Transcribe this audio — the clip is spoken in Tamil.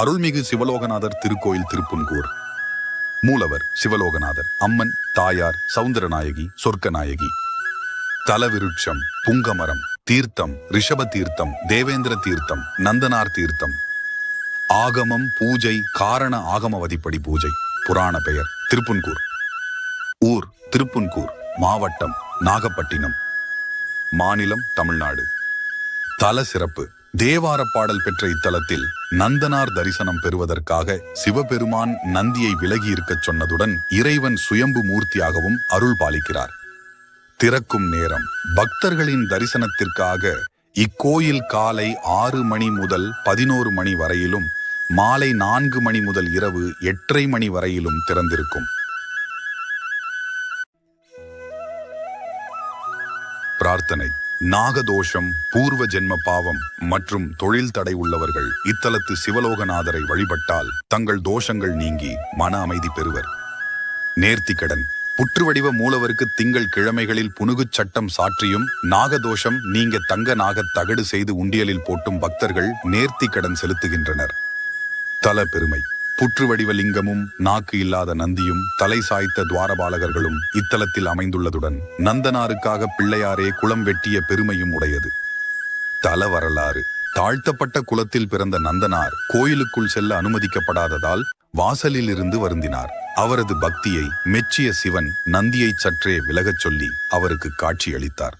அருள்மிகு சிவலோகநாதர் திருக்கோயில் திருப்புன்கூர். மூலவர் சிவலோகநாதர். அம்மன் தாயார் சவுந்தரநாயகி சொர்க்கநாயகி. தலவிருட்சம் புங்கமரம். தீர்த்தம் ரிஷப தீர்த்தம், தேவேந்திர தீர்த்தம், நந்தனார் தீர்த்தம். ஆகமம் பூஜை காரண ஆகமவதிப்படி பூஜை. புராண பெயர் திருப்புன்கூர். ஊர் திருப்புன்கூர். மாவட்டம் நாகப்பட்டினம். மாநிலம் தமிழ்நாடு. தல சிறப்பு. தேவார பாடல் பெற்ற இத்தலத்தில் நந்தனார் தரிசனம் பெறுவதற்காக சிவபெருமான் நந்தியை விலகி இருக்கச் சொன்னதுடன் இறைவன் சுயம்பு மூர்த்தியாகவும் அருள் பாலிக்கிறார். திறக்கும் நேரம். பக்தர்களின் தரிசனத்திற்காக இக்கோயில் காலை 6 மணி முதல் 11 மணி வரையிலும், மாலை 4 மணி முதல் இரவு 8:30 மணி வரையிலும் திறந்திருக்கும். பிரார்த்தனை. நாகதோஷம், பூர்வ ஜென்ம பாவம் மற்றும் தொழில் தடை உள்ளவர்கள் இத்தலத்து சிவலோகநாதரை வழிபட்டால் தங்கள் தோஷங்கள் நீங்கி மன அமைதி பெறுவர். நேர்த்திக்கடன். புற்றுவடிவ மூலவருக்கு திங்கள் கிழமைகளில் புனுகுச் சட்டம் சாற்றியும் நாகதோஷம் நீங்க தங்க நாகத் தகடு செய்து உண்டியலில் போட்டும் பக்தர்கள் நேர்த்திக்கடன் செலுத்துகின்றனர். தல பெருமை. புற்றுவடிவ லிங்கமும் நாக்கு இல்லாத நந்தியும் தலை சாய்த்த துவாரபாலகர்களும் இத்தலத்தில் அமைந்துள்ளதுடன் நந்தனாருக்காக பிள்ளையாரே குளம் வெட்டிய பெருமையும் உடையது. தல வரலாறு. தாழ்த்தப்பட்ட குலத்தில் பிறந்த நந்தனார் கோயிலுக்குள் செல்ல அனுமதிக்கப்படாததால் வாசலில் இருந்து வருந்தினார். அவரது பக்தியை மெச்சிய சிவன் நந்தியை சற்றே விலகச் சொல்லி அவருக்கு காட்சியளித்தார்.